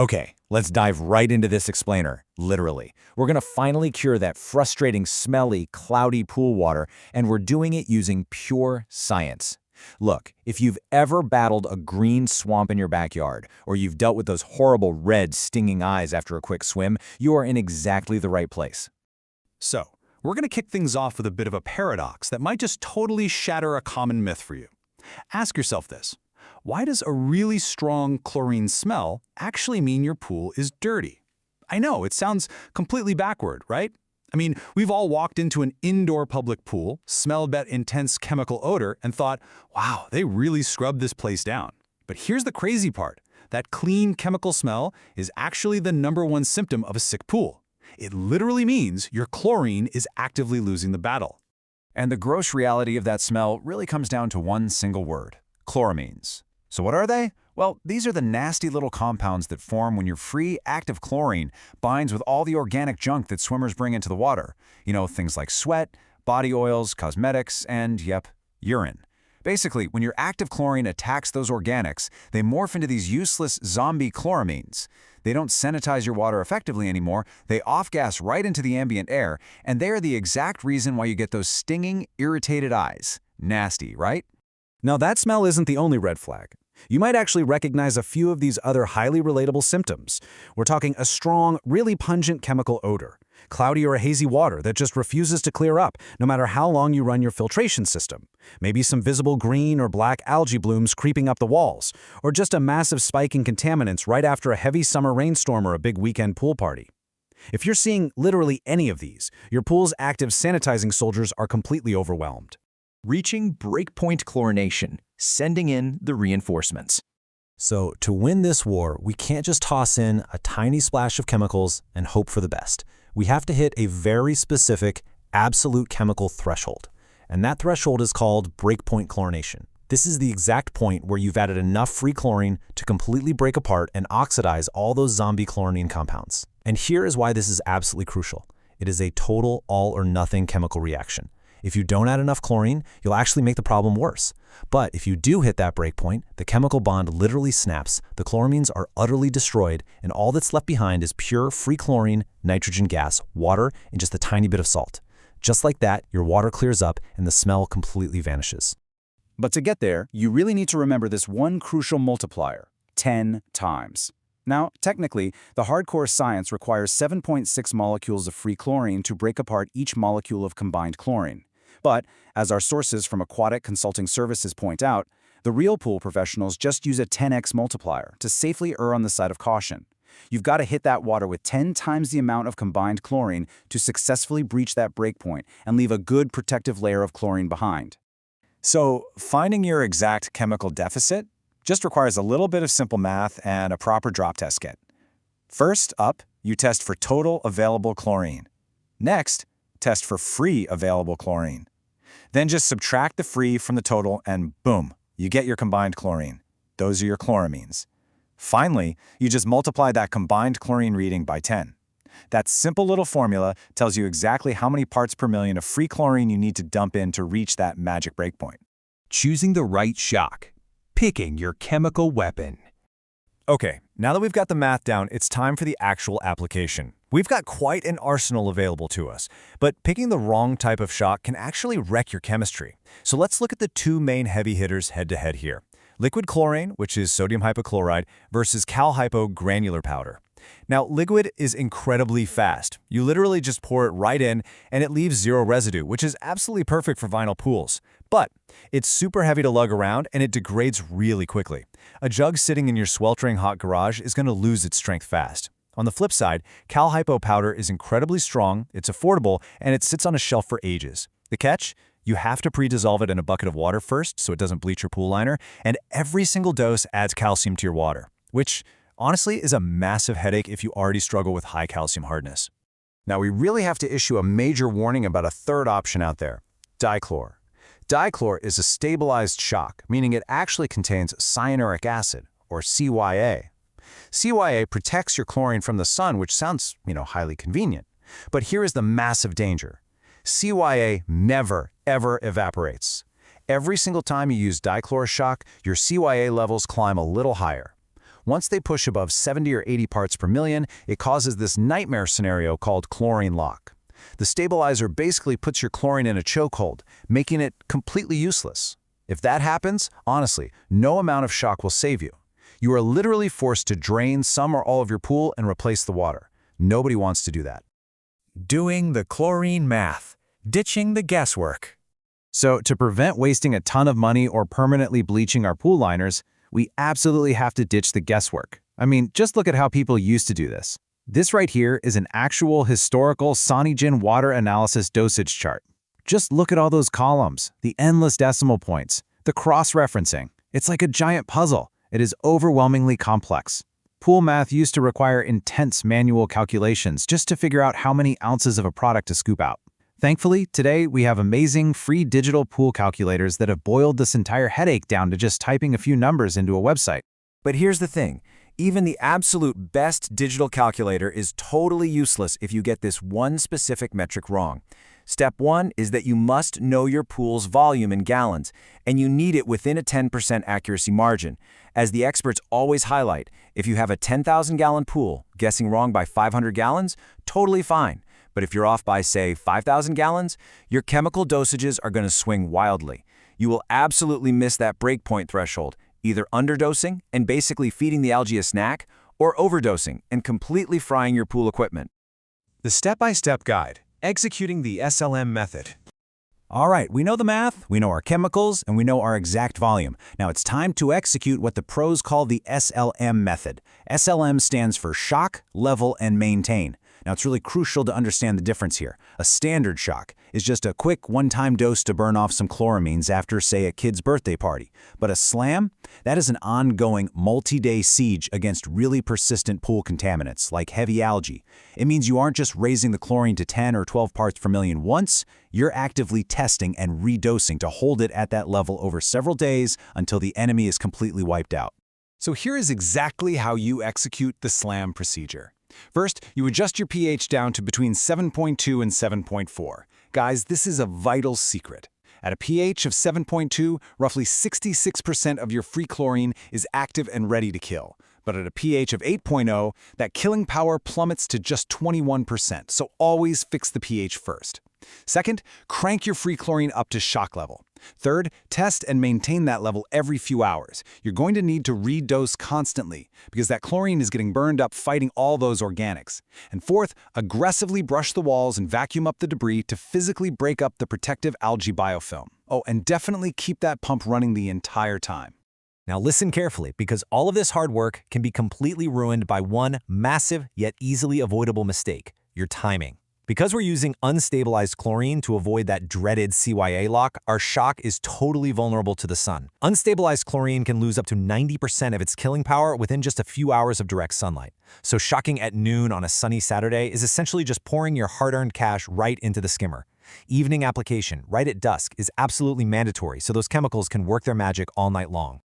Okay, let's dive right into this explainer, literally. We're gonna finally cure that frustrating, smelly, cloudy pool water, and we're doing it using pure science. Look, if you've ever battled a green swamp in your backyard, or you've dealt with those horrible red, stinging eyes after a quick swim, you are in exactly the right place. So, we're going to kick things off with a bit of a paradox that might just totally shatter a common myth for you. Ask yourself this: why does a really strong chlorine smell actually mean your pool is dirty? I know, it sounds completely backward, right? I mean, we've all walked into an indoor public pool, smelled that intense chemical odor, and thought, wow, they really scrubbed this place down. But here's the crazy part: that clean chemical smell is actually the #1 symptom of a sick pool. It literally means your chlorine is actively losing the battle. And the gross reality of that smell really comes down to one single word: chloramines. So what are they? Well, these are the nasty little compounds that form when your free, active chlorine binds with all the organic junk that swimmers bring into the water. You know, things like sweat, body oils, cosmetics, and, yep, urine. Basically, when your active chlorine attacks those organics, they morph into these useless zombie chloramines. They don't sanitize your water effectively anymore, they off-gas right into the ambient air, and they are the exact reason why you get those stinging, irritated eyes. Nasty, right? Now, that smell isn't the only red flag. You might actually recognize a few of these other highly relatable symptoms. We're talking a strong, really pungent chemical odor, cloudy or hazy water that just refuses to clear up no matter how long you run your filtration system, maybe some visible green or black algae blooms creeping up the walls, or just a massive spike in contaminants right after a heavy summer rainstorm or a big weekend pool party. If you're seeing literally any of these, your pool's active sanitizing soldiers are completely overwhelmed. Reaching breakpoint chlorination, sending in the reinforcements. So to win this war, we can't just toss in a tiny splash of chemicals and hope for the best. We have to hit a very specific, absolute chemical threshold. And that threshold is called breakpoint chlorination. This is the exact point where you've added enough free chlorine to completely break apart and oxidize all those zombie chloramine compounds. And here is why this is absolutely crucial. It is a total all-or-nothing chemical reaction. If you don't add enough chlorine, you'll actually make the problem worse. But if you do hit that breakpoint, the chemical bond literally snaps, the chloramines are utterly destroyed, and all that's left behind is pure free chlorine, nitrogen gas, water, and just a tiny bit of salt. Just like that, your water clears up and the smell completely vanishes. But to get there, you really need to remember this one crucial multiplier: 10 times. Now, technically, the hardcore science requires 7.6 molecules of free chlorine to break apart each molecule of combined chlorine. But, as our sources from Aquatic Consulting Services point out, the real pool professionals just use a 10x multiplier to safely err on the side of caution. You've got to hit that water with 10 times the amount of combined chlorine to successfully breach that breakpoint and leave a good protective layer of chlorine behind. So, finding your exact chemical deficit just requires a little bit of simple math and a proper drop test kit. First up, you test for total available chlorine. Next, test for free available chlorine. Then just subtract the free from the total and boom, you get your combined chlorine. Those are your chloramines. Finally, you just multiply that combined chlorine reading by 10. That simple little formula tells you exactly how many parts per million of free chlorine you need to dump in to reach that magic breakpoint. Choosing the right shock. Picking your chemical weapon. Okay, now that we've got the math down, it's time for the actual application. We've got quite an arsenal available to us, but picking the wrong type of shock can actually wreck your chemistry. So let's look at the two main heavy hitters head-to-head here. Liquid chlorine, which is sodium hypochlorite, versus cal-hypo granular powder. Now, liquid is incredibly fast. You literally just pour it right in, and it leaves zero residue, which is absolutely perfect for vinyl pools. But it's super heavy to lug around, and it degrades really quickly. A jug sitting in your sweltering hot garage is going to lose its strength fast. On the flip side, cal-hypo powder is incredibly strong, it's affordable, and it sits on a shelf for ages. The catch? You have to pre-dissolve it in a bucket of water first so it doesn't bleach your pool liner, and every single dose adds calcium to your water, which honestly is a massive headache if you already struggle with high calcium hardness. Now, we really have to issue a major warning about a third option out there: dichlor. Dichlor is a stabilized shock, meaning it actually contains cyanuric acid, or CYA. CYA protects your chlorine from the sun, which sounds, highly convenient. But here is the massive danger. CYA never, ever evaporates. Every single time you use dichlor shock, your CYA levels climb a little higher. Once they push above 70 or 80 parts per million, it causes this nightmare scenario called chlorine lock. The stabilizer basically puts your chlorine in a chokehold, making it completely useless. If that happens, honestly, no amount of shock will save you. You are literally forced to drain some or all of your pool and replace the water. Nobody wants to do that. Doing the chlorine math. Ditching the guesswork. So to prevent wasting a ton of money or permanently bleaching our pool liners, we absolutely have to ditch the guesswork. I mean, just look at how people used to do this. This right here is an actual historical Sonigen water analysis dosage chart. Just look at all those columns, the endless decimal points, the cross-referencing. It's like a giant puzzle. It is overwhelmingly complex. Pool math used to require intense manual calculations just to figure out how many ounces of a product to scoop out. Thankfully, today we have amazing free digital pool calculators that have boiled this entire headache down to just typing a few numbers into a website. But here's the thing. Even the absolute best digital calculator is totally useless if you get this one specific metric wrong. Step 1 is that you must know your pool's volume in gallons, and you need it within a 10% accuracy margin. As the experts always highlight, if you have a 10,000-gallon pool, guessing wrong by 500 gallons, totally fine. But if you're off by, say, 5,000 gallons, your chemical dosages are going to swing wildly. You will absolutely miss that breakpoint threshold, either underdosing and basically feeding the algae a snack, or overdosing and completely frying your pool equipment. The step-by-step guide. Executing the SLM method. All right, we know the math, we know our chemicals, and we know our exact volume. Now it's time to execute what the pros call the SLM method. SLM stands for shock, level, and maintain. Now it's really crucial to understand the difference here. A standard shock is just a quick one-time dose to burn off some chloramines after, say, a kid's birthday party. But a SLAM, that is an ongoing, multi-day siege against really persistent pool contaminants, like heavy algae. It means you aren't just raising the chlorine to 10 or 12 parts per million once, you're actively testing and redosing to hold it at that level over several days until the enemy is completely wiped out. So here is exactly how you execute the SLAM procedure. First, you adjust your pH down to between 7.2 and 7.4. Guys, this is a vital secret. At a pH of 7.2, roughly 66% of your free chlorine is active and ready to kill. But at a pH of 8.0, that killing power plummets to just 21%, so always fix the pH first. Second, crank your free chlorine up to shock level. Third, test and maintain that level every few hours. You're going to need to redose constantly because that chlorine is getting burned up fighting all those organics. And fourth, aggressively brush the walls and vacuum up the debris to physically break up the protective algae biofilm. Oh, and definitely keep that pump running the entire time. Now listen carefully, because all of this hard work can be completely ruined by one massive yet easily avoidable mistake: your timing. Because we're using unstabilized chlorine to avoid that dreaded CYA lock, our shock is totally vulnerable to the sun. Unstabilized chlorine can lose up to 90% of its killing power within just a few hours of direct sunlight. So shocking at noon on a sunny Saturday is essentially just pouring your hard-earned cash right into the skimmer. Evening application, right at dusk, is absolutely mandatory so those chemicals can work their magic all night long.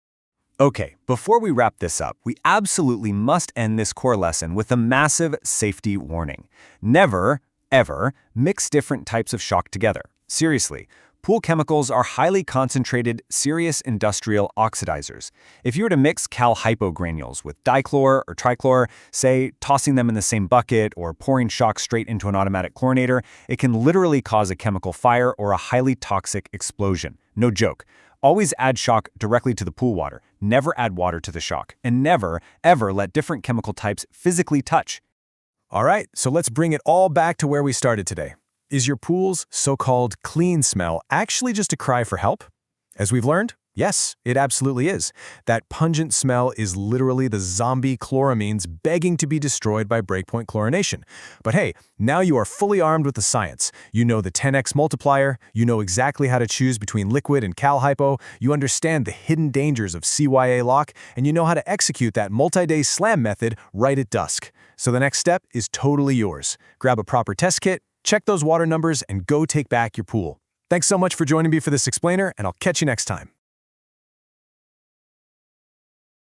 Okay, before we wrap this up, we absolutely must end this core lesson with a massive safety warning. Never, ever mix different types of shock together. Seriously, pool chemicals are highly concentrated, serious industrial oxidizers. If you were to mix cal hypo granules with dichlor or trichlor, say tossing them in the same bucket or pouring shock straight into an automatic chlorinator, it can literally cause a chemical fire or a highly toxic explosion. No joke. Always add shock directly to the pool water. Never add water to the shock. And never, ever let different chemical types physically touch. All right, so let's bring it all back to where we started today. Is your pool's so-called clean smell actually just a cry for help? As we've learned, yes, it absolutely is. That pungent smell is literally the zombie chloramines begging to be destroyed by breakpoint chlorination. But hey, now you are fully armed with the science. You know the 10x multiplier, you know exactly how to choose between liquid and cal hypo, you understand the hidden dangers of CYA lock, and you know how to execute that multi-day SLAM method right at dusk. So the next step is totally yours. Grab a proper test kit, check those water numbers, and go take back your pool. Thanks so much for joining me for this explainer, and I'll catch you next time.